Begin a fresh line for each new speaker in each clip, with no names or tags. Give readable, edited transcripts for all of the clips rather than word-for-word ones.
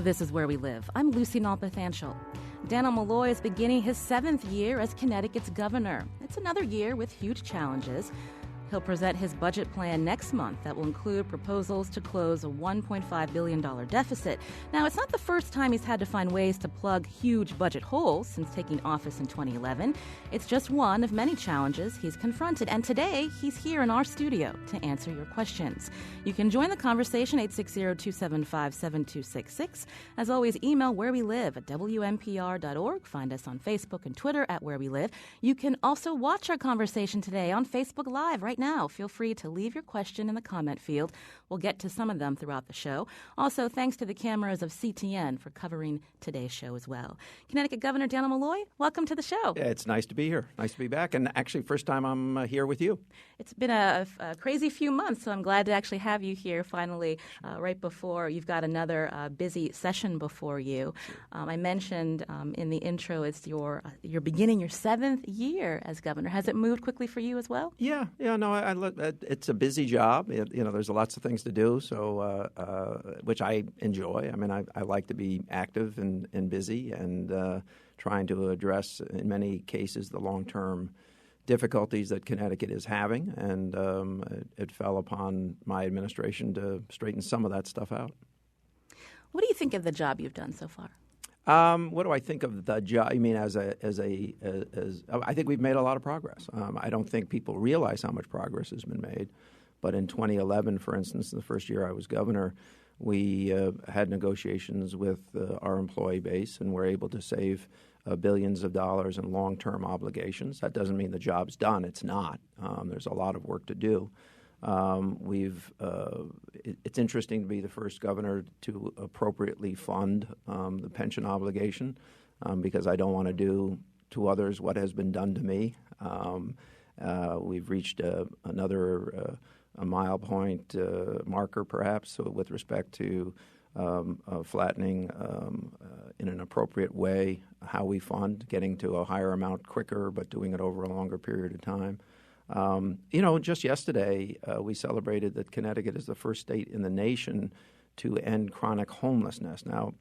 This is Where We Live. I'm Lucy Nalpathanchel. Dannel Malloy is beginning his 7th year as Connecticut's governor. It's another year with huge challenges. He'll present his budget plan next month that will include proposals to close a $1.5 billion deficit. Now, it's not the first time he's had to find ways to plug huge budget holes since taking office in 2011. It's just one of many challenges he's confronted. And today, he's here in our studio to answer your questions. You can join the conversation, 860-275-7266. As always, email wherewelive at WNPR.org. Find us on Facebook and Twitter at Where We Live. You can also watch our conversation today on Facebook Live right now. Feel free to leave your question in the comment field. We'll get to some of them throughout the show. Also, thanks to the cameras of CTN for covering today's show as well. Connecticut Governor Dannel Malloy, welcome to the show.
Yeah, it's nice to be here. Nice to be back. And actually, first time I'm here with you.
It's been a crazy few months, so I'm glad to actually have you here finally right before you've got another busy session before you. I mentioned in the intro it's you're beginning your 7th year as governor. Has it moved quickly for you as well?
Yeah, no, it's a busy job. There's lots of things to do, so which I enjoy. I mean, I like to be active and busy and trying to address, in many cases, the long-term difficulties that Connecticut is having, and it fell upon my administration to straighten some of that stuff out.
What do you think of the job you've done so far?
What do I think of the job? I mean, as I think we've made a lot of progress. I don't think people realize how much progress has been made. But in 2011, for instance, the first year I was governor, we had negotiations with our employee base and were able to save billions of dollars in long-term obligations. That doesn't mean the job's done. It's not. There's a lot of work to do. It's interesting to be the first governor to appropriately fund the pension obligation because I don't want to do to others what has been done to me. We've reached another a mile point marker, perhaps, with respect to flattening in an appropriate way how we fund, getting to a higher amount quicker, but doing it over a longer period of time. Just yesterday, we celebrated that Connecticut is the first state in the nation to end chronic homelessness. Now,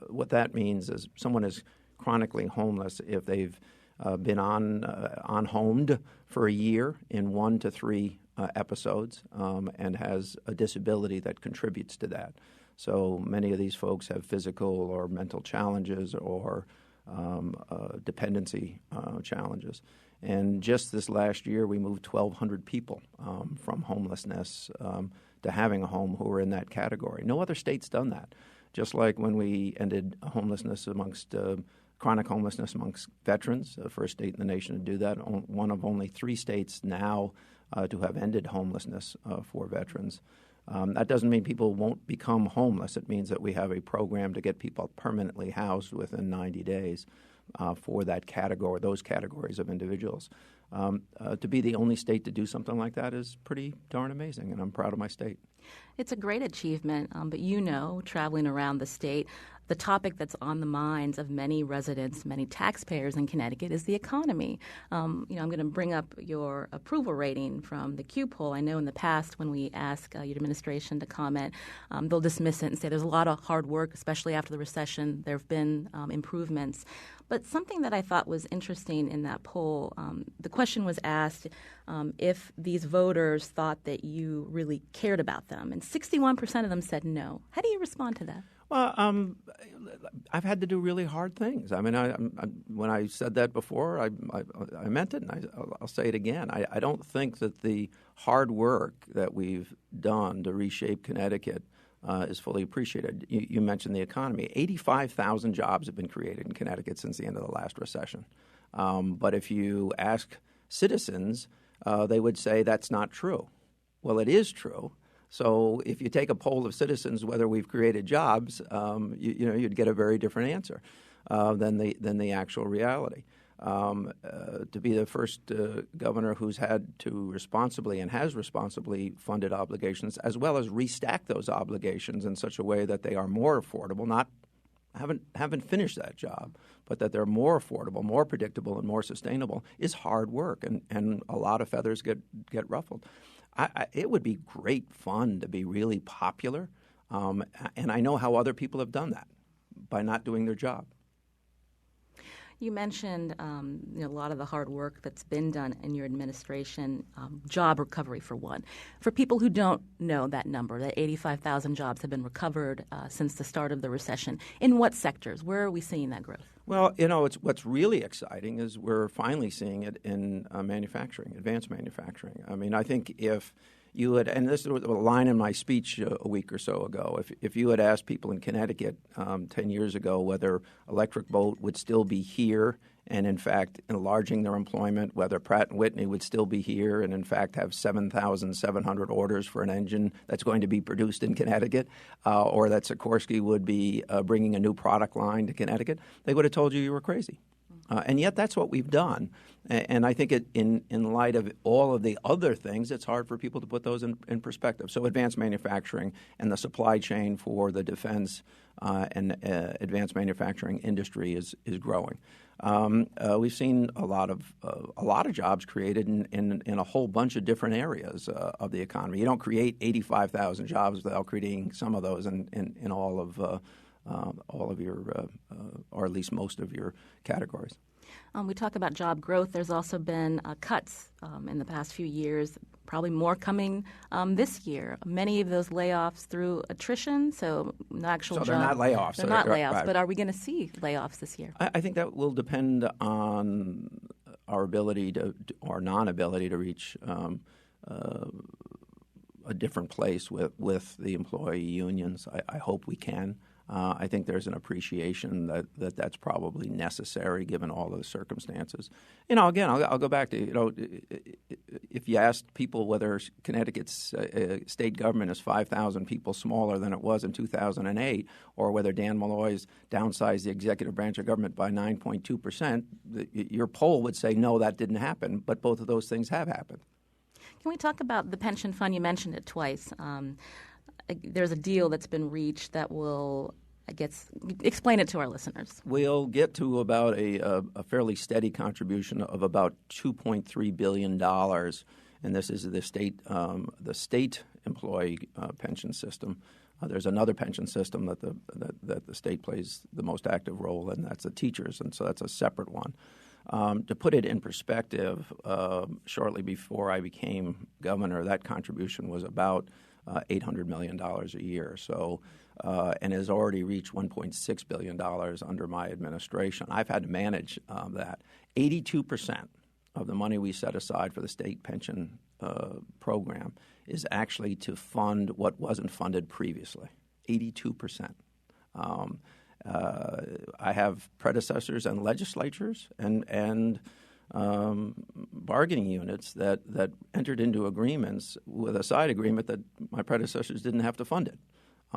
what that means is someone is chronically homeless if they've been on-homed for a year in 1 to 3 episodes and has a disability that contributes to that. So many of these folks have physical or mental challenges or dependency challenges. And just this last year, we moved 1,200 people from homelessness to having a home who are in that category. No other state's done that. Just like when we ended homelessness chronic homelessness amongst veterans, the first state in the nation to do that, one of only 3 states now to have ended homelessness for veterans. That doesn't mean people won't become homeless. It means that we have a program to get people permanently housed within 90 days for that category, those categories of individuals. To be the only state to do something like that is pretty darn amazing, and I'm proud of my state.
It's a great achievement, but traveling around the state, the topic that's on the minds of many residents, many taxpayers in Connecticut is the economy. I'm going to bring up your approval rating from the Q poll. I know in the past when we ask your administration to comment, they'll dismiss it and say there's a lot of hard work, especially after the recession. There have been improvements. But something that I thought was interesting in that poll, the question was asked if these voters thought that you really cared about them, and 61% of them said no. How do you respond to that?
Well, I've had to do really hard things. I mean, when I said that before, I meant it, and I'll say it again. I don't think that the hard work that we've done to reshape Connecticut is fully appreciated. You mentioned the economy. 85,000 jobs have been created in Connecticut since the end of the last recession. But if you ask citizens, they would say that's not true. Well, it is true. So if you take a poll of citizens whether we've created jobs, you'd get a very different answer than the actual reality. To be the first governor who's had to responsibly and has responsibly funded obligations, as well as restack those obligations in such a way that they are more affordable, haven't finished that job, but that they're more affordable, more predictable, and more sustainable, is hard work, and a lot of feathers get ruffled. It would be great fun to be really popular, and I know how other people have done that. by not doing their job.
You mentioned a lot of the hard work that's been done in your administration, job recovery for one. For people who don't know that number, that 85,000 jobs have been recovered since the start of the recession, in what sectors? Where are we seeing that growth?
Well, what's really exciting is we're finally seeing it in manufacturing, advanced manufacturing. I mean, I think if you had, and this was a line in my speech a week or so ago, if you had asked people in Connecticut 10 years ago whether Electric Boat would still be here and, in fact, enlarging their employment, whether Pratt & Whitney would still be here and, in fact, have 7,700 orders for an engine that's going to be produced in Connecticut, or that Sikorsky would be bringing a new product line to Connecticut, they would have told you were crazy. And yet that's what we've done. And I think in light of all of the other things, it's hard for people to put those in perspective. So advanced manufacturing and the supply chain for the defense and advanced manufacturing industry is growing. We've seen a lot of jobs created in a whole bunch of different areas of the economy. You don't create 85,000 jobs without creating some of those in all of your, or at least most of your categories.
We talk about job growth. There's also been cuts in the past few years, probably more coming this year. Many of those layoffs through attrition, so not actual jobs.
So they're not layoffs.
They're not layoffs,
right.
But are we going to see layoffs this year?
I think that will depend on our ability or non-ability to reach a different place with the employee unions. I hope we can. I think there's an appreciation that that's probably necessary given all of the circumstances. Again, I'll go back to, if you asked people whether Connecticut's state government is 5,000 people smaller than it was in 2008, or whether Dan Malloy's downsized the executive branch of government by 9.2%, your poll would say, no, that didn't happen. But both of those things have happened.
Can we talk about the pension fund? You mentioned it twice. There's a deal that's been reached that will, explain it to our listeners. We'll
get to about a fairly steady contribution of about $2.3 billion, and this is the state employee pension system. There's another pension system that the state plays the most active role in, that's the teachers, and so that's a separate one. To put it in perspective, shortly before I became governor, that contribution was about $800 million a year, and has already reached $1.6 billion under my administration. I've had to manage that. 82% of the money we set aside for the state pension program is actually to fund what wasn't funded previously. 82%. I have predecessors and legislatures and bargaining units that entered into agreements with a side agreement that my predecessors didn't have to fund it,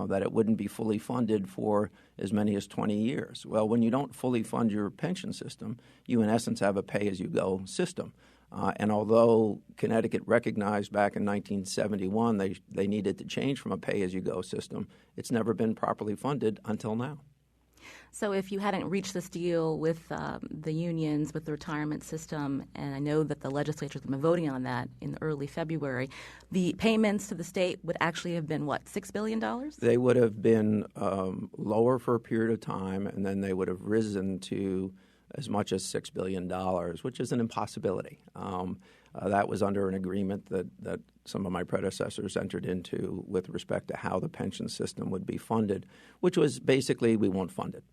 that it wouldn't be fully funded for as many as 20 years. Well, when you don't fully fund your pension system, you in essence have a pay-as-you-go system. And although Connecticut recognized back in 1971 they needed to change from a pay-as-you-go system, it's never been properly funded until now.
So if you hadn't reached this deal with the unions, with the retirement system, and I know that the legislature's been voting on that in early February, the payments to the state would actually have been, what, $6 billion?
They would have been lower for a period of time, and then they would have risen to as much as $6 billion, which is an impossibility. That was under an agreement that some of my predecessors entered into with respect to how the pension system would be funded, which was basically we won't fund it.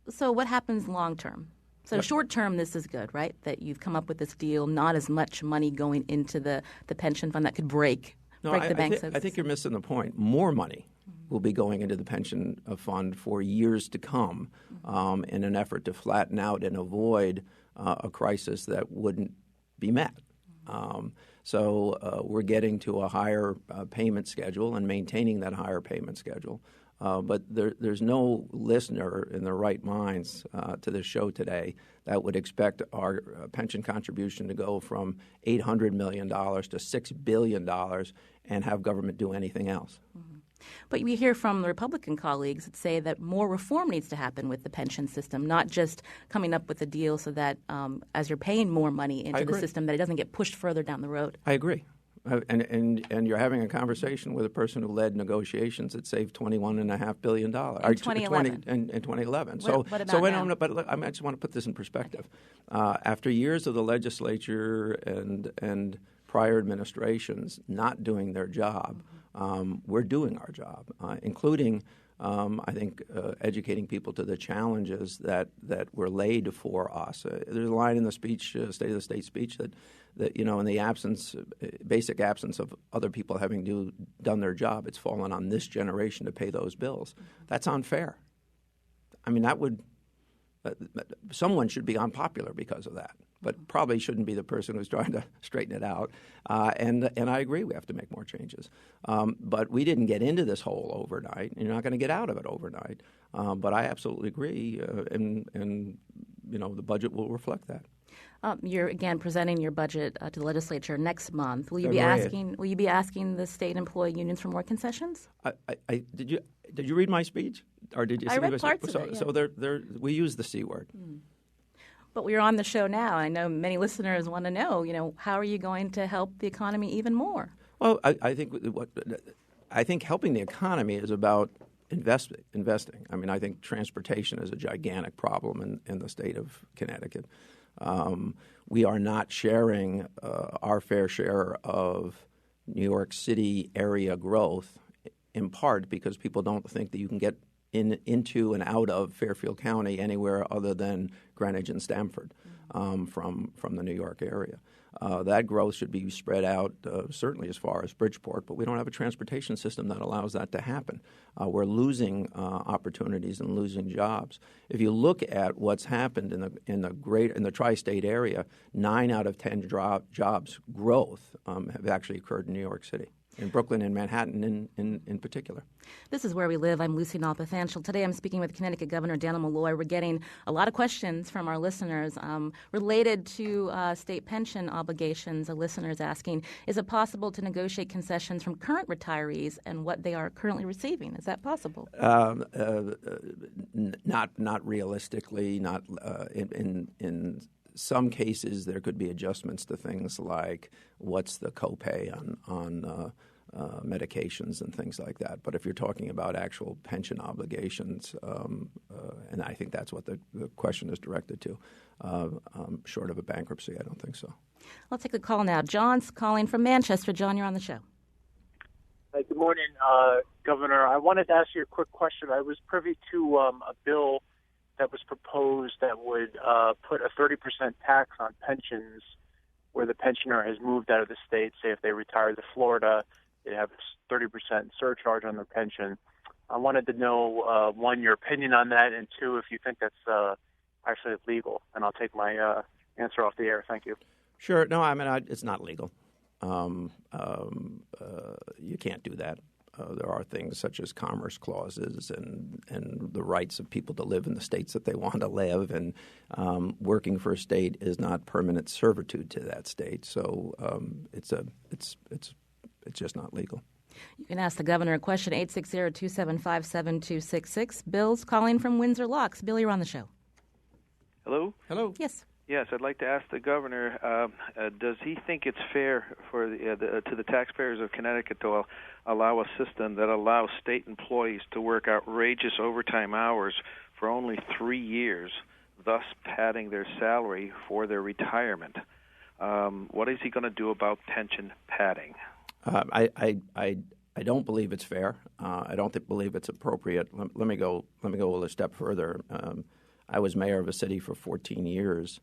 So what happens long term? So short term, this is good, right? That you've come up with this deal, not as much money going into the pension fund that could break the bank.
I think you're missing the point. More money will be going into the pension fund for years to come in an effort to flatten out and avoid a crisis that wouldn't be met. So we're getting to a higher payment schedule and maintaining that higher payment schedule. But there's no listener in their right minds to this show today that would expect our pension contribution to go from $800 million to $6 billion and have government do anything else.
Mm-hmm. But we hear from the Republican colleagues that say that more reform needs to happen with the pension system, not just coming up with a deal so that as you're paying more money into the system, that it doesn't get pushed further down the road.
I agree. And you're having a conversation with a person who led negotiations that saved $21.5 billion
in 2011.
In 2011.
What about now?
But look, I just want to put this in perspective. After years of the legislature and prior administrations not doing their job, we're doing our job, including, I think, educating people to the challenges that were laid for us. There's a line in the speech, State of the State speech, that in the basic absence of other people having done their job, it's fallen on this generation to pay those bills. That's unfair. I mean, someone should be unpopular because of that, but probably shouldn't be the person who's trying to straighten it out. And I agree we have to make more changes. But we didn't get into this hole overnight. You're not going to get out of it overnight. But I absolutely agree, and the budget will reflect that.
You're again presenting your budget to the legislature next month. Will you
February.
be asking the state employee unions for more concessions?
Did you read my speech, or did you?
I read parts of it. Yeah.
So we use the C word.
But we're on the show now. I know many listeners want to know. How are you going to help the economy even more?
Well, I think helping the economy is about investing. I mean, I think transportation is a gigantic problem in the state of Connecticut. We are not sharing our fair share of New York City area growth, in part because people don't think that you can get into and out of Fairfield County anywhere other than Greenwich and Stamford from the New York area. That growth should be spread out certainly as far as Bridgeport, but we don't have a transportation system that allows that to happen. We're losing opportunities and losing jobs. If you look at what's happened in the tri-state area, 9 out of 10 jobs growth have actually occurred in New York City. In Brooklyn and Manhattan in particular. This
is Where We Live. I'm Lucy Nalpathanchel. Today I'm speaking with Connecticut Governor Dannel Malloy. We're getting a lot of questions from our listeners related to state pension obligations. A listener is asking, is it possible to negotiate concessions from current retirees and what they are currently receiving? Is that possible?
Not realistically. Not in some cases, there could be adjustments to things like what's the copay on medications and things like that. But if you're talking about actual pension obligations, and I think that's what the question is directed to, short of a bankruptcy, I don't think so.
I'll take the call now. John's calling from Manchester. John, you're on the show.
Hi, good morning, Governor. I wanted to ask you a quick question. I was privy to a bill that was proposed that would put a 30% tax on pensions where the pensioner has moved out of the state. Say if they retire to Florida, they have a 30% surcharge on their pension. I wanted to know, one, your opinion on that, and two, if you think that's actually legal. And I'll take my answer off the air. Thank you.
Sure. No, I mean, it's not legal. You can't do that. There are things such as commerce clauses and the rights of people to live in the states that they want to live, and working for a state is not permanent servitude to that state. So it's just not legal.
You can ask the governor a question, 860-275-7266. Bill's calling from Windsor Locks. Bill, you're on the show.
Hello?
Hello.
Yes.
Yes, I'd like to ask the governor, does he think it's fair for to the taxpayers of Connecticut to allow a system that allows state employees to work outrageous overtime hours for only 3 years, thus padding their salary for their retirement? What is he going to do about pension padding?
I don't believe it's fair. I don't believe it's appropriate. Let me go a step further. I was mayor of a city for 14 years.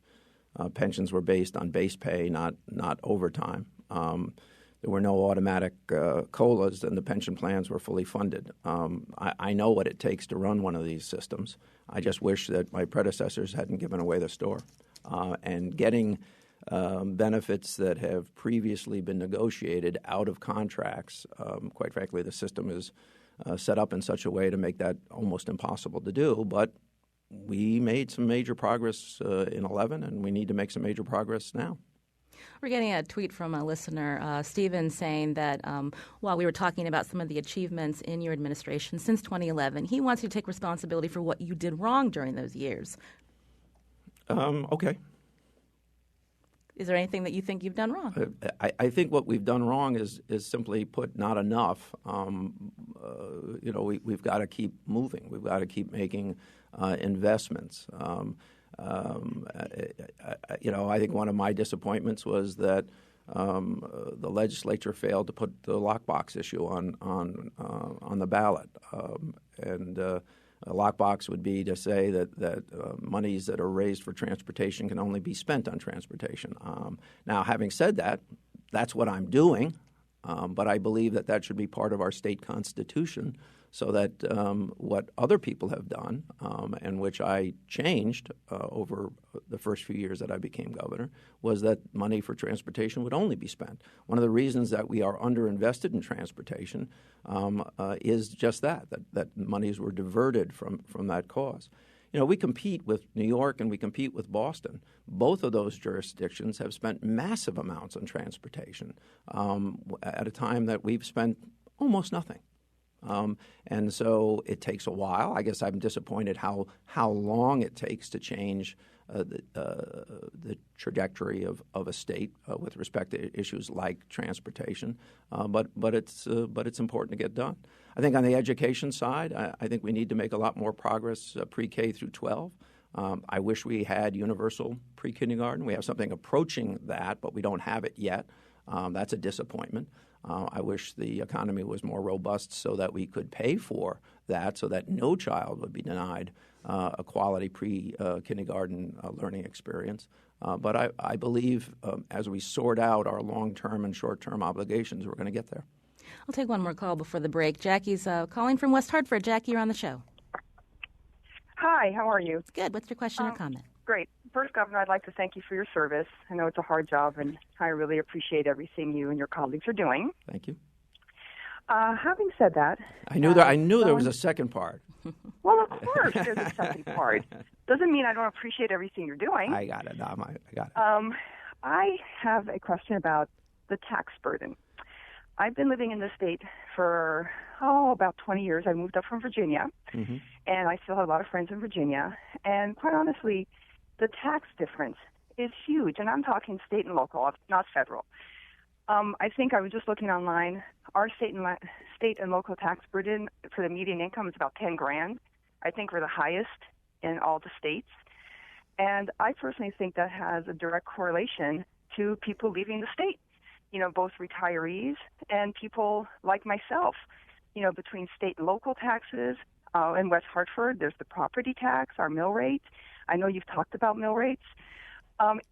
Pensions were based on base pay, not overtime. There were no automatic COLAs, and the pension plans were fully funded. I know what it takes to run one of these systems. I just wish that my predecessors hadn't given away the store. And getting benefits that have previously been negotiated out of contracts, quite frankly, the system is set up in such a way to make that almost impossible to do. But we made some major progress in 11, and we need to make some major progress now.
We're getting a tweet from a listener, Stephen, saying that while we were talking about some of the achievements in your administration since 2011, he wants you to take responsibility for what you did wrong during those years.
Okay.
Is there anything that you think you've done wrong?
I think what we've done wrong is simply put not enough. We've got to keep moving. We've got to keep making investments. I think one of my disappointments was that the legislature failed to put the lockbox issue on the ballot, a lockbox would be to say that monies that are raised for transportation can only be spent on transportation. Now, having said that, that's what I'm doing, but I believe that should be part of our state constitution so that what other people have done, and which I changed over the first few years that I became governor, was that money for transportation would only be spent. One of the reasons that we are underinvested in transportation is just that monies were diverted from that cause. We compete with New York and we compete with Boston. Both of those jurisdictions have spent massive amounts on transportation at a time that we've spent almost nothing. And so it takes a while. I guess I'm disappointed how long it takes to change the trajectory of a state with respect to issues like transportation. But it's important to get done. I think on the education side, I think we need to make a lot more progress pre-K through 12. I wish we had universal pre-kindergarten. We have something approaching that, but we don't have it yet. That's a disappointment. I wish the economy was more robust so that we could pay for that, so that no child would be denied a quality pre-kindergarten learning experience. But I believe as we sort out our long-term and short-term obligations, we're going to get there.
I'll take one more call before the break. Jackie's calling from West Hartford. Jackie, you're on the show.
Hi, how are you?
Good. What's your question or comment?
Great. First, Governor, I'd like to thank you for your service. I know it's a hard job, and I really appreciate everything you and your colleagues are doing.
Thank you.
Having said that,
I knew there was a second part.
Well, of course, there's a second part. Doesn't mean I don't appreciate everything you're doing.
I got it. I got it.
I have a question about the tax burden. I've been living in this state for about 20 years. I moved up from Virginia, and I still have a lot of friends in Virginia. And quite honestly, the tax difference is huge, and I'm talking state and local, not federal. I think I was just looking online. Our state and local tax burden for the median income is about $10,000. I think we're the highest in all the states, and I personally think that has a direct correlation to people leaving the state. Both retirees and people like myself. Between state and local taxes. In West Hartford, there's the property tax, our mill rate. I know you've talked about mill rates.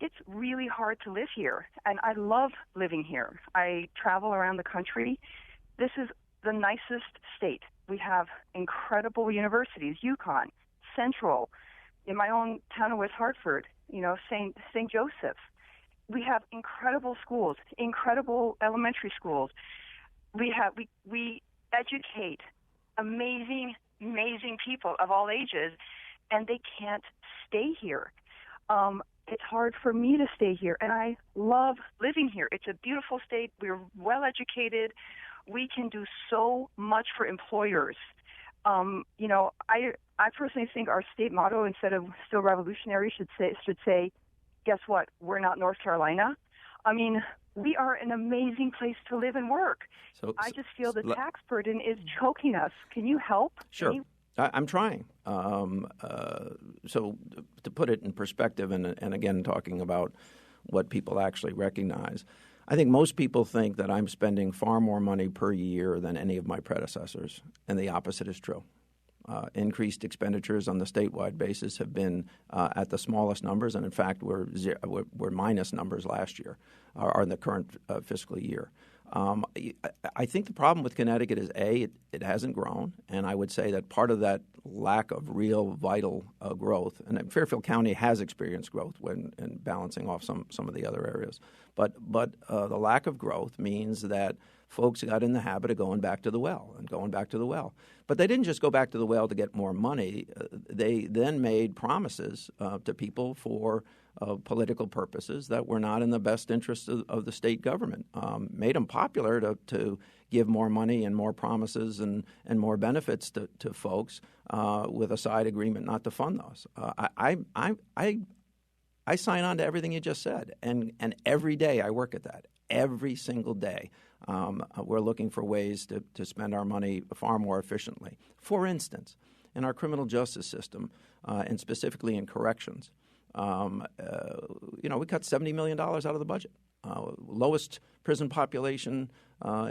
It's really hard to live here, and I love living here. I travel around the country. This is the nicest state. We have incredible universities, UConn, Central, in my own town of West Hartford, St. Joseph's. We have incredible schools, incredible elementary schools. We educate amazing people of all ages, and they can't stay here. It's hard for me to stay here, and I love living here. It's a beautiful state. We're well educated. We can do so much for employers. I personally think our state motto, instead of still revolutionary, should say, guess what? We're not North Carolina. I mean, we are an amazing place to live and work. So I just feel the tax burden is choking us. Can you help?
Sure. I'm trying. So to put it in perspective, and again, talking about what people actually recognize, I think most people think that I'm spending far more money per year than any of my predecessors, and the opposite is true. Increased expenditures on the statewide basis have been at the smallest numbers, and in fact, we're minus numbers last year, or in the current fiscal year. I think the problem with Connecticut is, it hasn't grown, and I would say that part of that lack of real vital growth, and Fairfield County has experienced growth in balancing off some of the other areas, but the lack of growth means that folks got in the habit of going back to the well. But they didn't just go back to the well to get more money. They then made promises to people for political purposes that were not in the best interest of the state government, made them popular to give more money and more promises and more benefits to folks with a side agreement not to fund those. I sign on to everything you just said, and every day I work at that. Every single day, we're looking for ways to spend our money far more efficiently. For instance, in our criminal justice system, and specifically in corrections, we cut $70 million out of the budget. Lowest prison population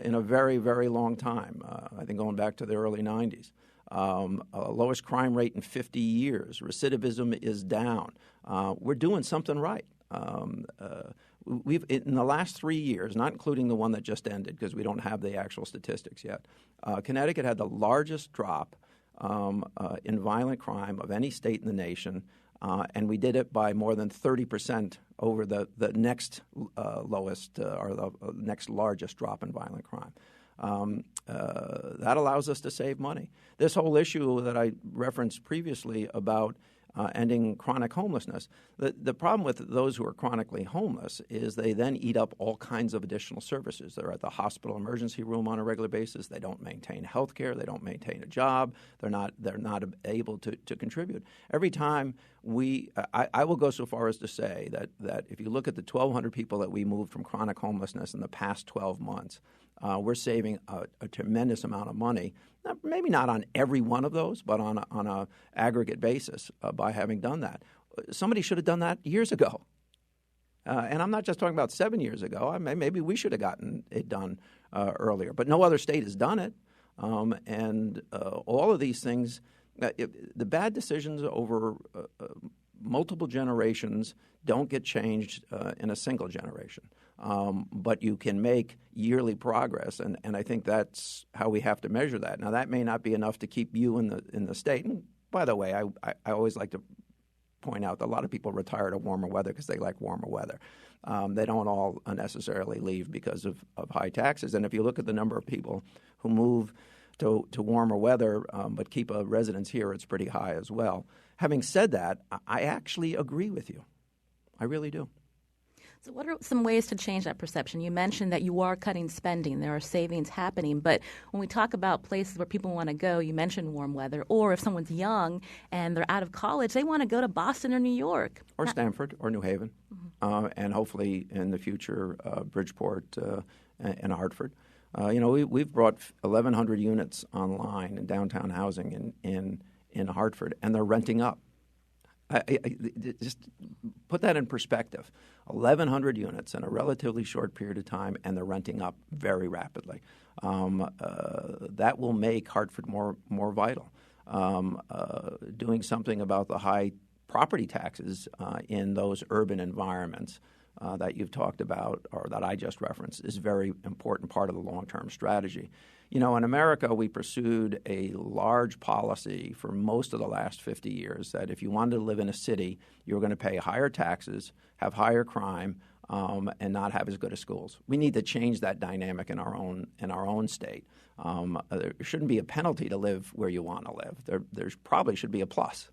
in a very, very long time, I think going back to the early 90s. Lowest crime rate in 50 years. Recidivism is down. We're doing something right. We've in the last 3 years, not including the one that just ended because we don't have the actual statistics yet, Connecticut had the largest drop in violent crime of any state in the nation, and we did it by more than 30% over the next lowest or the next largest drop in violent crime. That allows us to save money. This whole issue that I referenced previously about ending chronic homelessness, the problem with those who are chronically homeless is they then eat up all kinds of additional services. They're at the hospital emergency room on a regular basis. They don't maintain health care. They don't maintain a job. They're not able to contribute. Every time I will go so far as to say that if you look at the 1,200 people that we moved from chronic homelessness in the past 12 months, we're saving a tremendous amount of money, maybe not on every one of those, but on an aggregate basis by having done that. Somebody should have done that years ago. And I'm not just talking about 7 years ago. Maybe we should have gotten it done earlier. But no other state has done it. And all of these things, the bad decisions over multiple generations don't get changed in a single generation. But you can make yearly progress, and I think that's how we have to measure that. Now, that may not be enough to keep you in the state. And by the way, I always like to point out that a lot of people retire to warmer weather because they like warmer weather. They don't all necessarily leave because of high taxes. And if you look at the number of people who move to warmer weather but keep a residence here, it's pretty high as well. Having said that, I actually agree with you. I really do.
So what are some ways to change that perception? You mentioned that you are cutting spending. There are savings happening. But when we talk about places where people want to go, you mentioned warm weather. Or if someone's young and they're out of college, they want to go to Boston or New York.
Or Stanford or New Haven. Mm-hmm. And hopefully in the future, Bridgeport and Hartford. We've brought 1,100 units online in downtown housing in Hartford, and they're renting up. I just put that in perspective. 1,100 units in a relatively short period of time, and they're renting up very rapidly. That will make Hartford more vital. Doing something about the high property taxes in those urban environments that you've talked about or that I just referenced is a very important part of the long-term strategy. In America, we pursued a large policy for most of the last 50 years that if you wanted to live in a city, you were going to pay higher taxes, have higher crime, and not have as good as schools. We need to change that dynamic in our own state. There shouldn't be a penalty to live where you want to live. There probably should be a plus.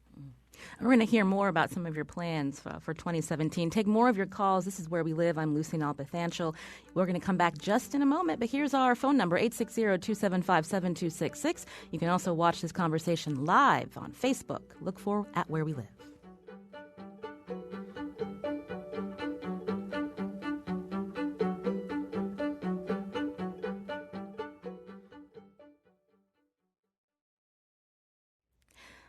We're going to hear more about some of your plans for 2017. Take more of your calls. This is Where We Live. I'm Lucy Nalpathanchel. We're going to come back just in a moment, but here's our phone number, 860-275-7266. You can also watch this conversation live on Facebook. Look for @Where We Live.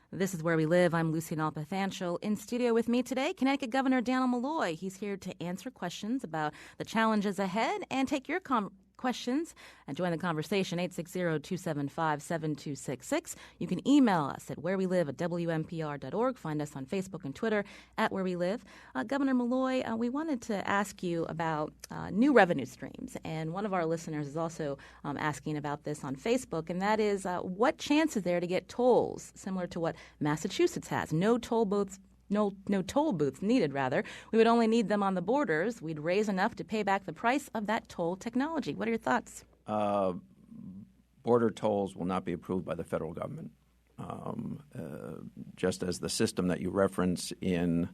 This is Where We Live. I'm Lucy Nalpathanchel. In studio with me today, Connecticut Governor Dannel Malloy. He's here to answer questions about the challenges ahead and take your questions and join the conversation, 860-275-7266. You can email us at wherewelive@wnpr.org. Find us on Facebook and Twitter @WhereWeLive. Governor Malloy, we wanted to ask you about new revenue streams. And one of our listeners is also asking about this on Facebook, and that is what chance is there to get tolls similar to what Massachusetts has? No toll booths needed, rather. We would only need them on the borders. We'd raise enough to pay back the price of that toll technology. What are your thoughts?
Border tolls will not be approved by the federal government. Just as the system that you reference in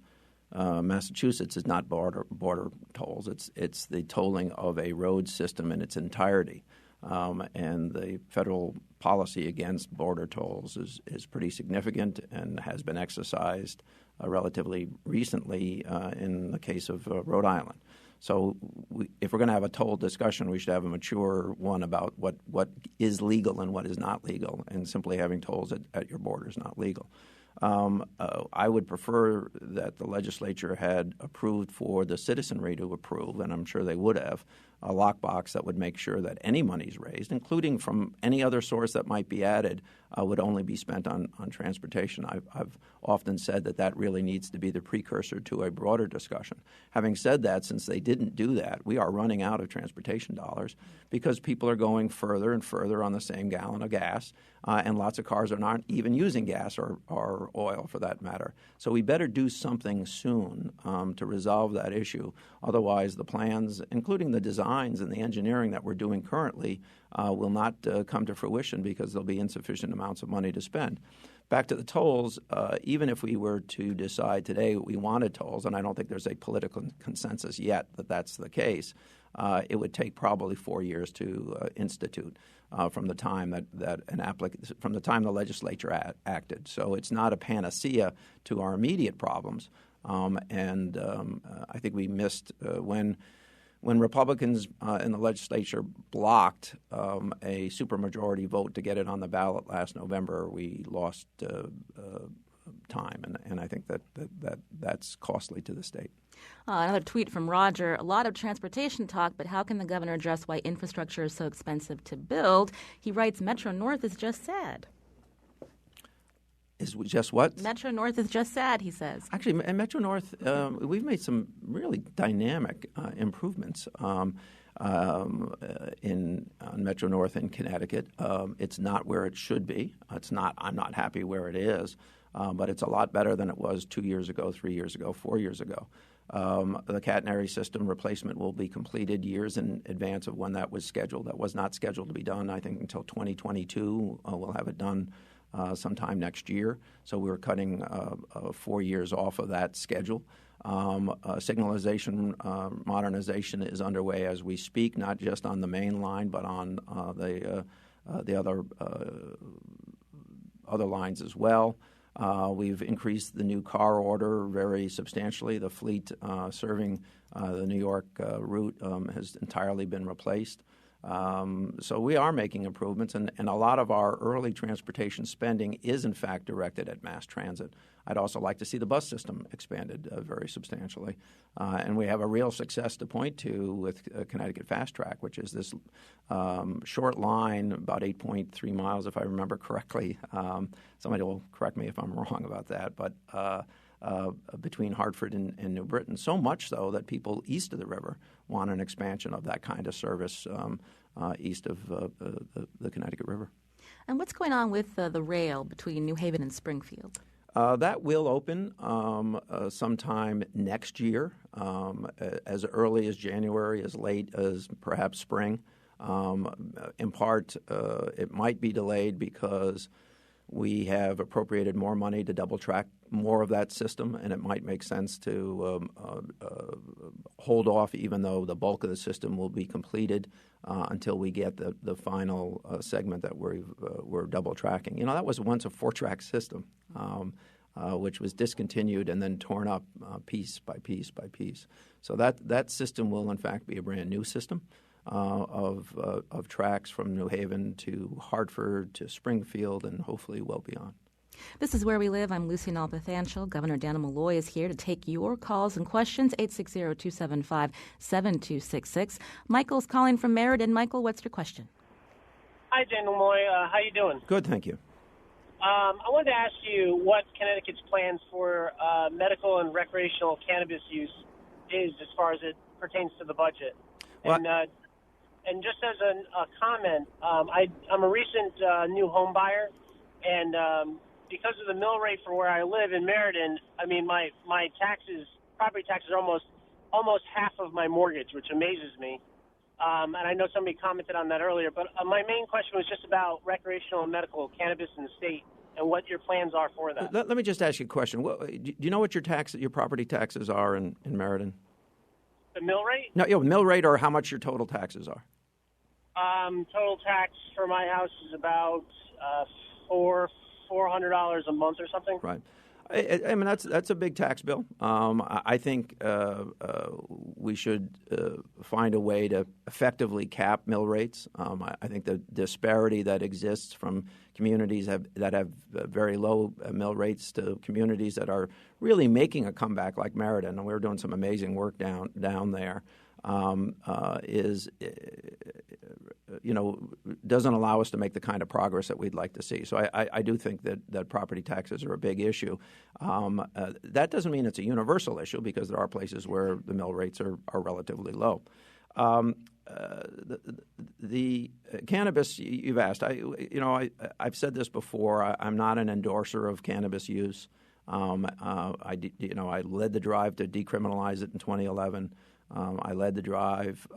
Massachusetts is not border tolls. It's the tolling of a road system in its entirety. And the federal policy against border tolls is pretty significant and has been exercised relatively recently in the case of Rhode Island. So if we're going to have a toll discussion, we should have a mature one about what is legal and what is not legal, and simply having tolls at your border is not legal. I would prefer that the legislature had approved for the citizenry to approve, and I'm sure they would have, a lockbox that would make sure that any monies raised, including from any other source that might be added, would only be spent on transportation. I've often said that really needs to be the precursor to a broader discussion. Having said that, since they didn't do that, we are running out of transportation dollars because people are going further and further on the same gallon of gas, and lots of cars are not even using gas or oil for that matter. So we better do something soon to resolve that issue. Otherwise, the plans, including the designs and the engineering that we're doing currently, will not come to fruition because there'll be insufficient amounts of money to spend. Back to the tolls, even if we were to decide today we wanted tolls, and I don't think there's a political consensus yet that that's the case, it would take probably 4 years to institute from the time from the time the legislature acted. So it's not a panacea to our immediate problems, and I think we missed when Republicans in the legislature blocked a supermajority vote to get it on the ballot last November, we lost time, and I think that's costly to the state.
Another tweet from Roger. A lot of transportation talk, but how can the governor address why infrastructure is so expensive to build? He writes, Metro North is just sad.
Is just what?
Metro North is just sad, he says.
Actually, in Metro North, we've made some really dynamic improvements on Metro North in Connecticut. It's not where it should be. I'm not happy where it is, but it's a lot better than it was 2 years ago, 3 years ago, 4 years ago. The catenary system replacement will be completed years in advance of when that was scheduled. That was not scheduled to be done, I think, until 2022. We'll have it done sometime next year. So we're cutting 4 years off of that schedule. Signalization modernization is underway as we speak, not just on the main line, but on the other lines as well. We've increased the new car order very substantially. The fleet serving the New York route has entirely been replaced. So we are making improvements, and a lot of our early transportation spending is, in fact, directed at mass transit. I'd also like to see the bus system expanded very substantially. And we have a real success to point to with Connecticut Fast Track, which is this short line, about 8.3 miles, if I remember correctly. Somebody will correct me if I'm wrong about that, but between Hartford and New Britain, so much so that people east of the river want an expansion of that kind of service east of the Connecticut River.
And what's going on with the rail between New Haven and Springfield?
That will open sometime next year, as early as January, as late as perhaps spring. In part, it might be delayed because we have appropriated more money to double track more of that system, and it might make sense to hold off, even though the bulk of the system will be completed until we get the final segment that we're double tracking. You know, that was once a 4-track system, which was discontinued and then torn up piece by piece by piece. So that system will, in fact, be a brand new system of tracks from New Haven to Hartford to Springfield and hopefully well beyond.
This is Where We Live. I'm Lucy Nalpathanchel. Governor Dannel Malloy is here to take your calls and questions, 860-275-7266. Michael's calling from Meriden. Michael, what's your question?
Hi, Dannel Malloy. How you doing?
Good, thank you.
I wanted to ask you what Connecticut's plans for medical and recreational cannabis use is as far as it pertains to the budget.
Well,
and just as a comment, I'm a recent new home buyer, and because of the mill rate for where I live in Meriden, I mean my property taxes are almost half of my mortgage, which amazes me. And I know somebody commented on that earlier, but my main question was just about recreational and medical cannabis in the state and what your plans are for that.
Let me just ask you a question. Do you know what your property taxes are in Meriden?
The mill rate?
No, mill rate, or how much your total taxes are?
Total tax for my house is about $400 a month or something.
Right. I mean, that's a big tax bill. I think we should find a way to effectively cap mill rates. I think the disparity that exists from communities that have very low mill rates to communities that are really making a comeback like Meriden, and we're doing some amazing work down there, is doesn't allow us to make the kind of progress that we'd like to see. So I do think that property taxes are a big issue. That doesn't mean it's a universal issue, because there are places where the mill rates are relatively low. The cannabis you've asked, I've said this before. I'm not an endorser of cannabis use. I led the drive to decriminalize it in 2011. I led the drive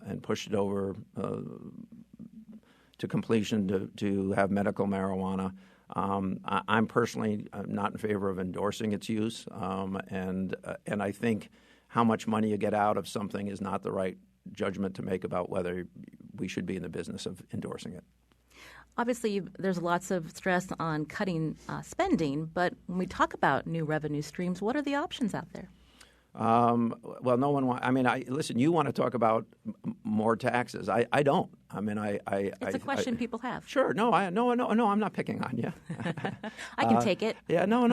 and pushed it over to completion to have medical marijuana. I'm personally not in favor of endorsing its use, and I think how much money you get out of something is not the right judgment to make about whether we should be in the business of endorsing it.
Obviously, there's lots of stress on cutting spending, but when we talk about new revenue streams, what are the options out there?
Well, no one wants. I mean, listen. You want to talk about more taxes? I don't. I mean,
It's a question people have.
Sure. No. I'm not picking on you.
I can take it.
Yeah. No.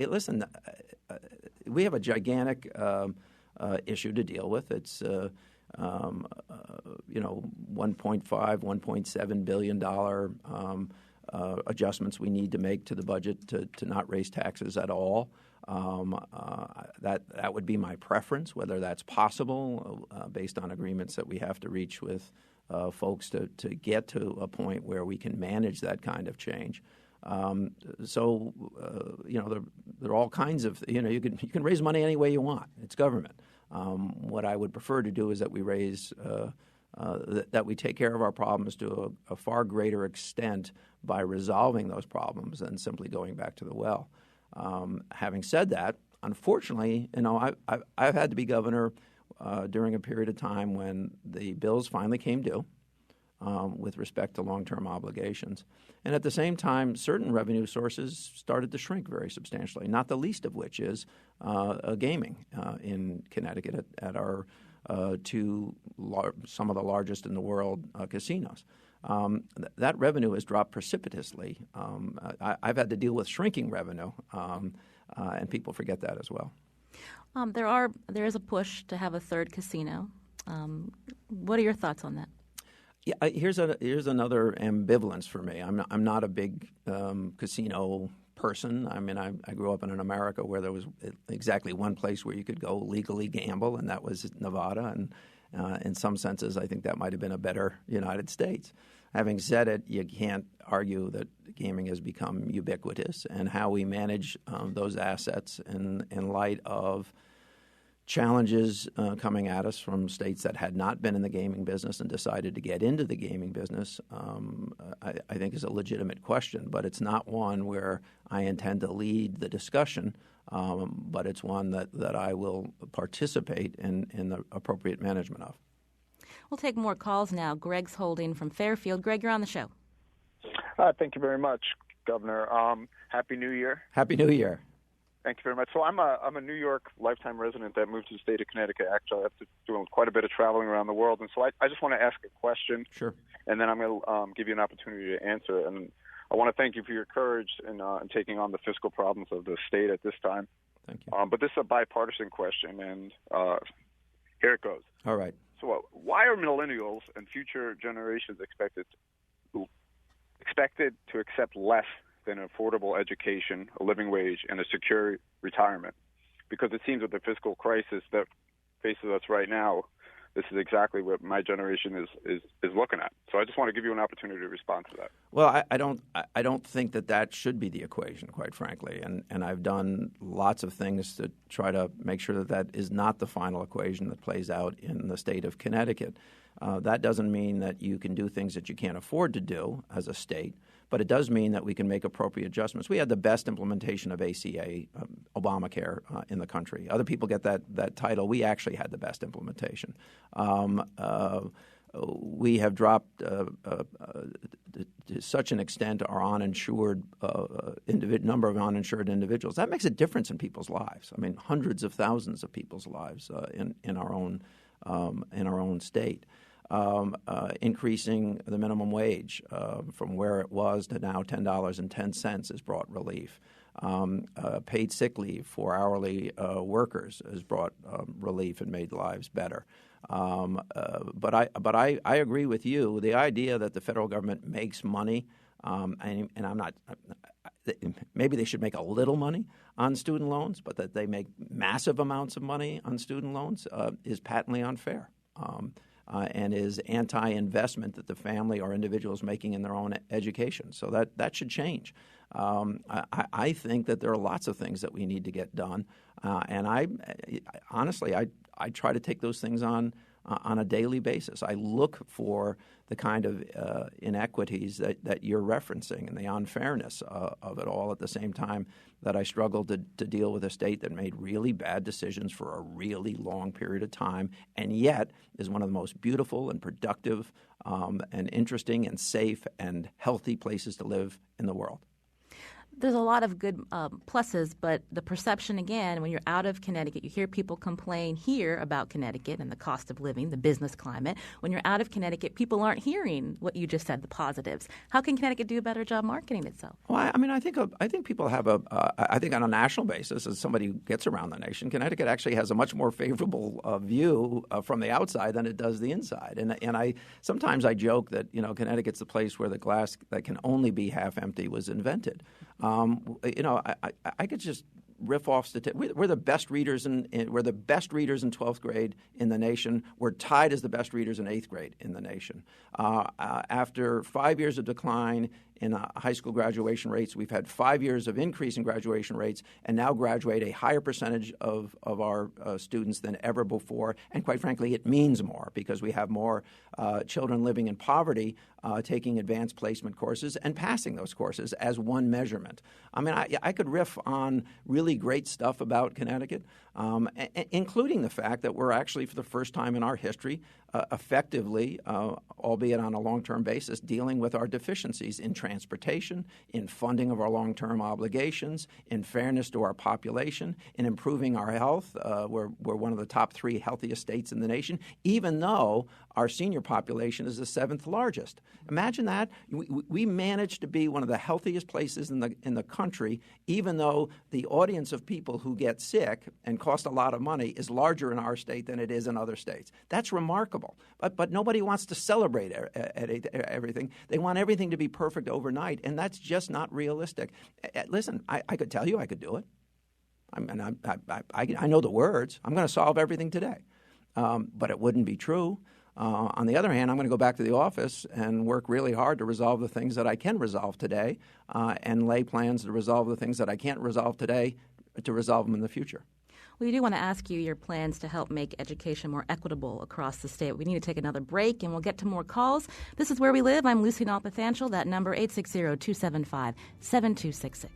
Listen. We have a gigantic issue to deal with. It's 1.7 billion adjustments we need to make to the budget to not raise taxes at all. That would be my preference. Whether that's possible, based on agreements that we have to reach with folks to get to a point where we can manage that kind of change. There are all kinds of you can raise money any way you want. It's government. What I would prefer to do is that we raise that we take care of our problems to a far greater extent by resolving those problems than simply going back to the well. Having said that, unfortunately, I've had to be governor during a period of time when the bills finally came due with respect to long-term obligations. And at the same time, certain revenue sources started to shrink very substantially, not the least of which is gaming in Connecticut at our some of the largest in the world casinos. That revenue has dropped precipitously. I've had to deal with shrinking revenue, and people forget that as well.
There is a push to have a third casino. What are your thoughts on that?
Yeah, here's another ambivalence for me. I'm not a big casino person. I mean, I grew up in an America where there was exactly one place where you could go legally gamble, and that was Nevada. And in some senses, I think that might have been a better United States. Having said it, you can't argue that gaming has become ubiquitous, and how we manage those assets in light of challenges coming at us from states that had not been in the gaming business and decided to get into the gaming business, I think is a legitimate question. But it's not one where I intend to lead the discussion, but it's one that I will participate in the appropriate management of.
We'll take more calls now. Greg's holding from Fairfield. Greg, you're on the show.
Thank you very much, Governor. Happy New Year.
Happy New Year.
Thank you very much. So I'm a New York lifetime resident that moved to the state of Connecticut. Actually, I've been doing quite a bit of traveling around the world, and so I just want to ask a question.
Sure.
And then I'm going to give you an opportunity to answer it. And I want to thank you for your courage in taking on the fiscal problems of the state at this time.
Thank you.
But this is a bipartisan question, and here it goes.
All right.
So why are millennials and future generations expected to accept less than an affordable education, a living wage, and a secure retirement? Because it seems with the fiscal crisis that faces us right now, this is exactly what my generation is looking at. So I just want to give you an opportunity to respond to that.
Well, I don't think that should be the equation, quite frankly. And I've done lots of things to try to make sure that is not the final equation that plays out in the state of Connecticut. That doesn't mean that you can do things that you can't afford to do as a state, but it does mean that we can make appropriate adjustments. We had the best implementation of ACA, Obamacare, in the country. Other people get that title. We actually had the best implementation. we have dropped to such an extent our uninsured number of uninsured individuals. That makes a difference in people's lives. I mean, hundreds of thousands of people's lives in our own state. Increasing the minimum wage from where it was to now $10.10 has brought relief. Paid sick leave for hourly workers has brought relief and made lives better. But I agree with you. The idea that the federal government makes money, and I'm not. Maybe they should make a little money on student loans, but that they make massive amounts of money on student loans is patently unfair. And is anti-investment that the family or individual is making in their own education. So that should change. I think that there are lots of things that we need to get done, and I try to take those things on a daily basis. I look for the kind of inequities that you're referencing and the unfairness of it all at the same time that I struggle to deal with a state that made really bad decisions for a really long period of time and yet is one of the most beautiful and productive and interesting and safe and healthy places to live in the world.
There's a lot of good pluses, but the perception, again, when you're out of Connecticut, you hear people complain here about Connecticut and the cost of living, the business climate. When you're out of Connecticut, people aren't hearing what you just said, the positives. How can Connecticut do a better job marketing itself?
Well, I mean, I think people have I think on a national basis, as somebody who gets around the nation, Connecticut actually has a much more favorable view from the outside than it does the inside. And sometimes I joke that, Connecticut's the place where the glass that can only be half empty was invented. I could just riff off statistics. We're the best readers in 12th grade in the nation. We're tied as the best readers in 8th grade in the nation. After 5 years of decline in high school graduation rates, we've had 5 years of increase in graduation rates, and now graduate a higher percentage of our students than ever before. And quite frankly, it means more because we have more children living in poverty taking advanced placement courses and passing those courses as one measurement. I mean, I could riff on really great stuff about Connecticut, including the fact that we're actually, for the first time in our history, effectively, albeit on a long-term basis, dealing with our deficiencies in transportation, in funding of our long-term obligations, in fairness to our population, in improving our health. We're one of the top 3 healthiest states in the nation, even though our senior population is the 7th largest. Imagine that. We managed to be one of the healthiest places in the country, even though the audience of people who get sick and cost a lot of money is larger in our state than it is in other states. That's remarkable. But nobody wants to celebrate everything. They want everything to be perfect overnight, and that's just not realistic. Listen, I could tell you I could do it. I know the words. I'm going to solve everything today. But it wouldn't be true. On the other hand, I'm going to go back to the office and work really hard to resolve the things that I can resolve today and lay plans to resolve the things that I can't resolve today to resolve them in the future.
We do want to ask you your plans to help make education more equitable across the state. We need to take another break, and we'll get to more calls. This is Where We Live. I'm Lucy Nalpathanchel. That number, 860-275-7266.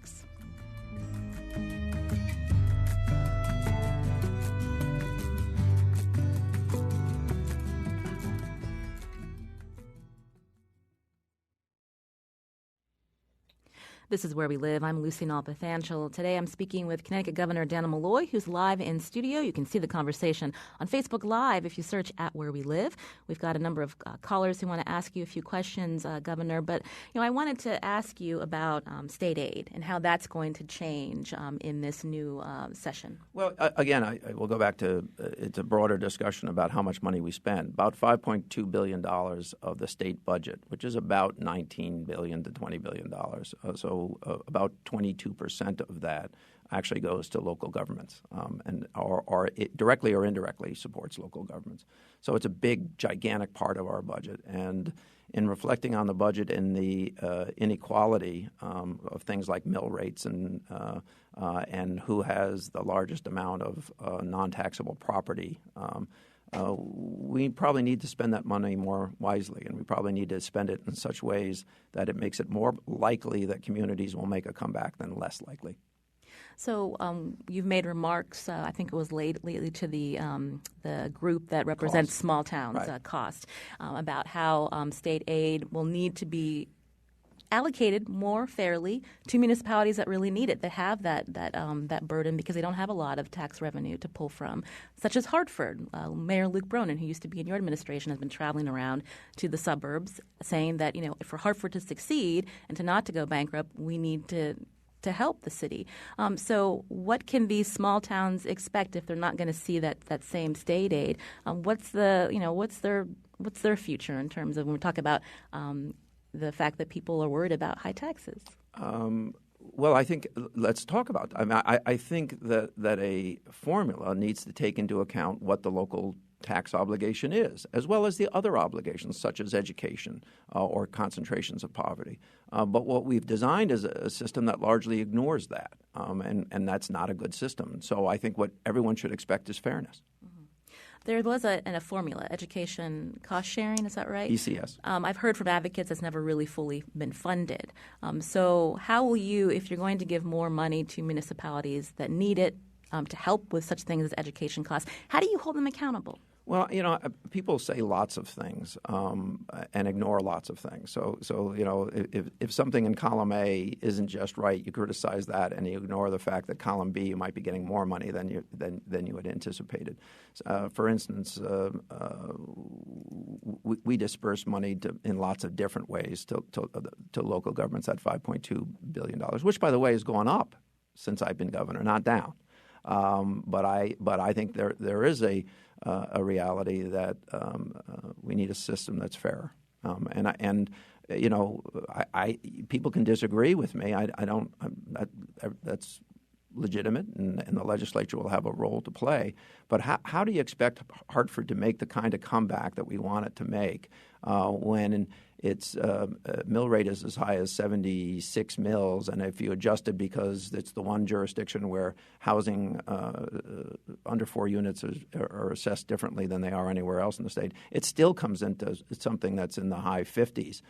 This is Where We Live. I'm Lucy Nalpathanchel. Today I'm speaking with Connecticut Governor Dannel Malloy, who's live in studio. You can see the conversation on Facebook Live if you search at Where We Live. We've got a number of callers who want to ask you a few questions, Governor. But I wanted to ask you about state aid and how that's going to change in this new session.
Well, again, I will go back to it's a broader discussion about how much money we spend. About $5.2 billion of the state budget, which is about $19 billion to $20 billion. So about 22% of that actually goes to local governments or it directly or indirectly supports local governments. So it's a big, gigantic part of our budget. And in reflecting on the budget and the inequality of things like mill rates and who has the largest amount of non-taxable property, we probably need to spend that money more wisely, and we probably need to spend it in such ways that it makes it more likely that communities will make a comeback than less likely.
So you've made remarks, I think it was lately to the group that represents small towns,
right.
cost, about how state aid will need to be allocated more fairly to municipalities that really need it, that have that burden because they don't have a lot of tax revenue to pull from, such as Hartford. Mayor Luke Bronin, who used to be in your administration, has been traveling around to the suburbs saying that, for Hartford to succeed and to not to go bankrupt, we need to help the city. So what can these small towns expect if they're not going to see that same state aid? What's their future in terms of when we talk about the fact that people are worried about high taxes?
Well, I think let's talk about. I think that a formula needs to take into account what the local tax obligation is, as well as the other obligations such as education or concentrations of poverty. But what we've designed is a system that largely ignores that, and that's not a good system. So I think what everyone should expect is fairness.
There was a formula, education cost sharing, is that right?
ECS.
I've heard from advocates it's never really fully been funded. So how will you, if you're going to give more money to municipalities that need it to help with such things as education costs, how do you hold them accountable?
Well, people say lots of things and ignore lots of things. So if something in column A isn't just right, you criticize that and you ignore the fact that column B you might be getting more money than you had anticipated. For instance, we disperse money in lots of different ways to local governments at $5.2 billion, which, by the way, has gone up since I've been governor, not down. But I think there is a reality that we need a system that's fair, people can disagree with me. That's legitimate, and the legislature will have a role to play. But how do you expect Hartford to make the kind of comeback that we want it to make when its mill rate is as high as 76 mills, and if you adjust it because it's the one jurisdiction where housing under 4 units are assessed differently than they are anywhere else in the state, it still comes into something that's in the high 50s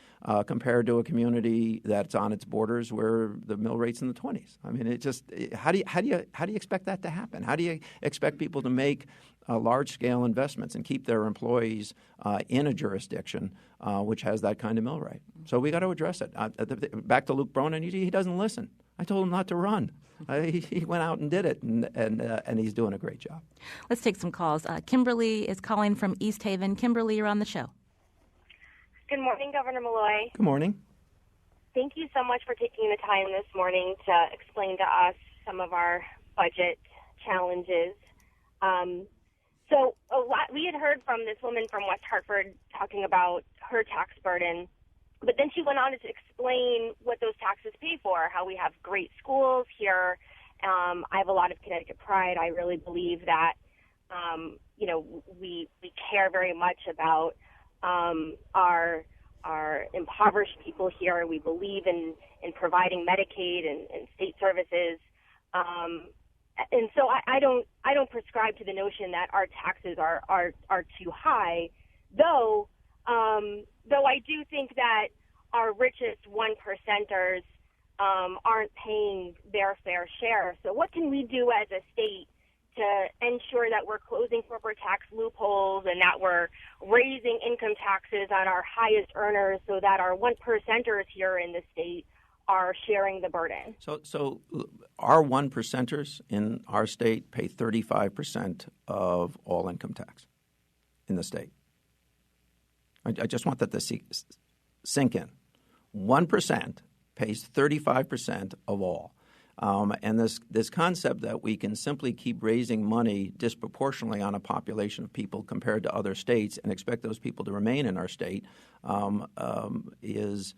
compared to a community that's on its borders where the mill rate's in the 20s. I mean, it just how do you expect that to happen? How do you expect people to make large-scale investments and keep their employees in a jurisdiction which has that kind of mill rate? So we got to address it. Back to Luke Bronin, he doesn't listen. I told him not to run. He went out and did it, and he's doing a great job. Let's
take some calls. Kimberly is calling from East Haven. Kimberly, you're on the show.
Good morning, Governor Malloy.
Good morning.
Thank you so much for taking the time this morning to explain to us some of our budget challenges. So we had heard from this woman from West Hartford talking about her tax burden, but then she went on to explain what those taxes pay for, how we have great schools here. I have a lot of Connecticut pride. I really believe that, we care very much about our impoverished people here. We believe in providing Medicaid and state services. And so I don't prescribe to the notion that our taxes are too high, though I do think that our richest 1%ers aren't paying their fair share. So what can we do as a state to ensure that we're closing corporate tax loopholes and that we're raising income taxes on our highest earners so that our 1%ers here in the state are sharing the burden?
So our 1%ers in our state pay 35% of all income tax in the state. I just want that to sink in. 1% pays 35% of all. And this concept that we can simply keep raising money disproportionately on a population of people compared to other states and expect those people to remain in our state is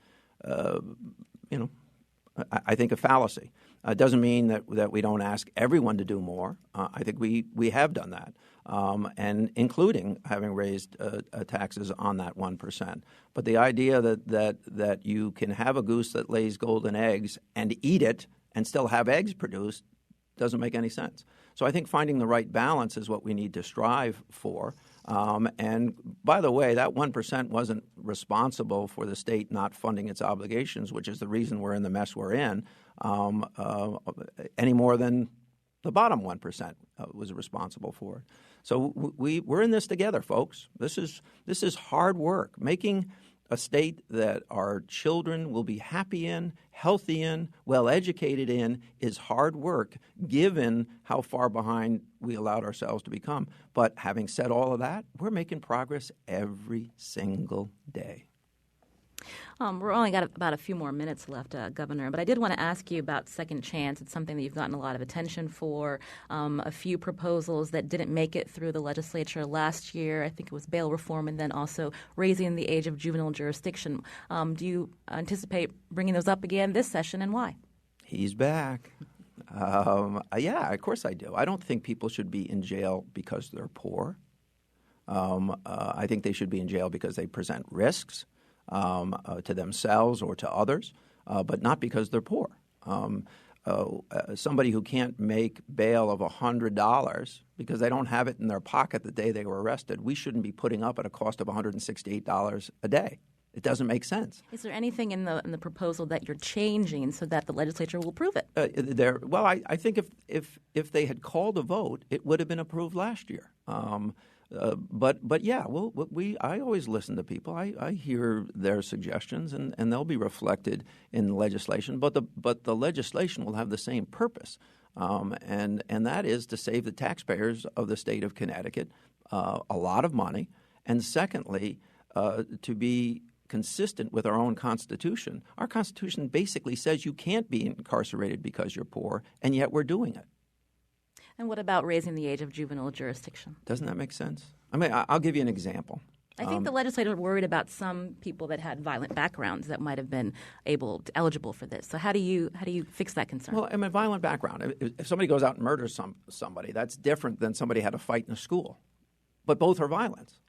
I think a fallacy. It doesn't mean that we don't ask everyone to do more. I think we have done that, and including having raised taxes on that 1%. But the idea that you can have a goose that lays golden eggs and eat it and still have eggs produced doesn't make any sense. So I think finding the right balance is what we need to strive for. And by the way, that 1% wasn't responsible for the state not funding its obligations, which is the reason we're in the mess we're in, any more than the bottom 1% was responsible for it. So we're in this together, folks. This is hard work. Making a state that our children will be happy in, healthy in, well-educated in is hard work, given how far behind we allowed ourselves to become. But having said all of that, we're making progress every single day.
We're only got about a few more minutes left, Governor, but I did want to ask you about Second Chance. It's something that you've gotten a lot of attention for. A few proposals that didn't make it through the legislature last year. I think it was bail reform and then also raising the age of juvenile jurisdiction. Do you anticipate bringing those up again this session, and why?
He's back. Yeah, of course I do. I don't think people should be in jail because they're poor. I think they should be in jail because they present risks to themselves or to others, but not because they're poor. Somebody who can't make bail of $100 because they don't have it in their pocket the day they were arrested, we shouldn't be putting up at a cost of $168 a day. It doesn't make sense.
Is there anything in the proposal that you're changing so that the legislature will approve it?
Well, I think if they had called a vote, it would have been approved last year. But yeah, I always listen to people. I hear their suggestions, and they'll be reflected in legislation. But the legislation will have the same purpose, and that is to save the taxpayers of the state of Connecticut a lot of money, and secondly, to be consistent with our own Constitution. Our Constitution basically says you can't be incarcerated because you're poor, and yet we're doing it.
And what about raising the age of juvenile jurisdiction?
Doesn't that make sense? I mean, I'll give you an example.
I think the legislature were worried about some people that had violent backgrounds that might have been eligible for this. So how do you fix that concern?
Well, I mean, violent background. If somebody goes out and murders somebody, that's different than somebody had a fight in a school. But both are violence.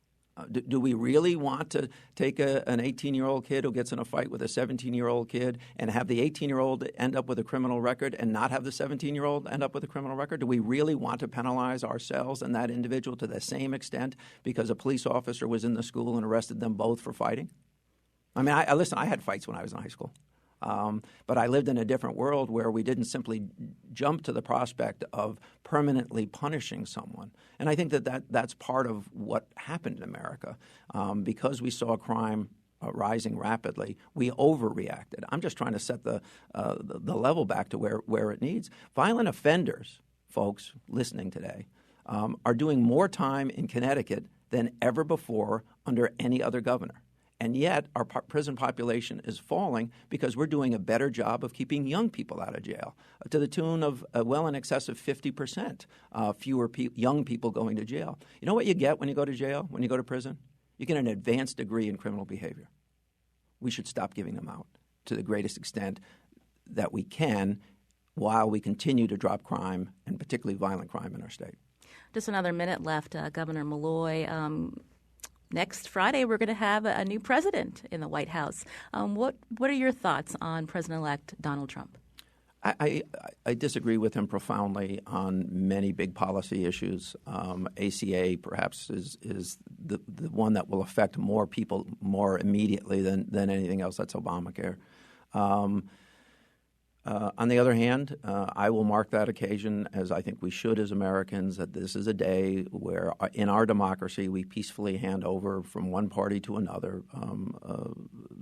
Do we really want to take an 18-year-old kid who gets in a fight with a 17-year-old kid and have the 18-year-old end up with a criminal record and not have the 17-year-old end up with a criminal record? Do we really want to penalize ourselves and that individual to the same extent because a police officer was in the school and arrested them both for fighting? I mean, listen, I had fights when I was in high school. But I lived in a different world where we didn't simply jump to the prospect of permanently punishing someone. And I think that's part of what happened in America. Because we saw crime rising rapidly, we overreacted. I'm just trying to set the level back to where it needs. Violent offenders, folks listening today, are doing more time in Connecticut than ever before under any other governor. And yet our prison population is falling because we're doing a better job of keeping young people out of jail, to the tune of well in excess of 50% fewer young people going to jail. You know what you get when you go to jail, when you go to prison? You get an advanced degree in criminal behavior. We should stop giving them out to the greatest extent that we can while we continue to drop crime, and particularly violent crime in our state.
Just another minute left, Governor Malloy. Next Friday, we're going to have a new president in the White House. What are your thoughts on President-elect Donald Trump?
I disagree with him profoundly on many big policy issues. ACA perhaps is the one that will affect more people more immediately than anything else. That's Obamacare. On the other hand, I will mark that occasion, as I think we should as Americans, that this is a day where in our democracy we peacefully hand over from one party to another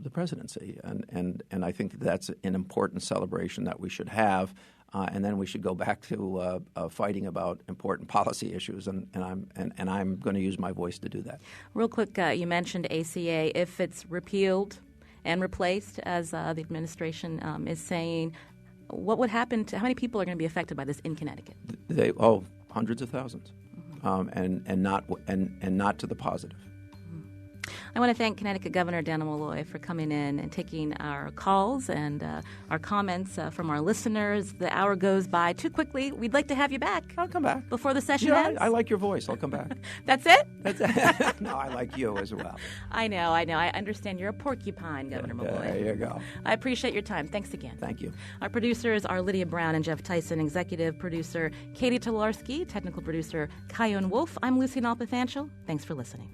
the presidency. And I think that's an important celebration that we should have. And then we should go back to fighting about important policy issues, and I'm going to use my voice to do that. Real quick,
you mentioned ACA. If it's repealed and replaced, as the administration is saying, what would happen to how many people are going to be affected by this in Connecticut?
Hundreds of thousands, and not to the positive.
I want to thank Connecticut Governor Dannel Malloy for coming in and taking our calls and our comments from our listeners. The hour goes by too quickly. We'd like to have you back.
I'll come back.
Before the session ends?
I like your voice. I'll come back.
That's it?
That's it. No, I like you as well.
I know. I understand you're a porcupine, Governor Malloy.
There you go.
I appreciate your time. Thanks again.
Thank you.
Our producers are Lydia Brown and Jeff Tyson, executive producer Katie Tolarski, technical producer Kyone Wolf. I'm Lucy Nalpathanchel. Thanks for listening.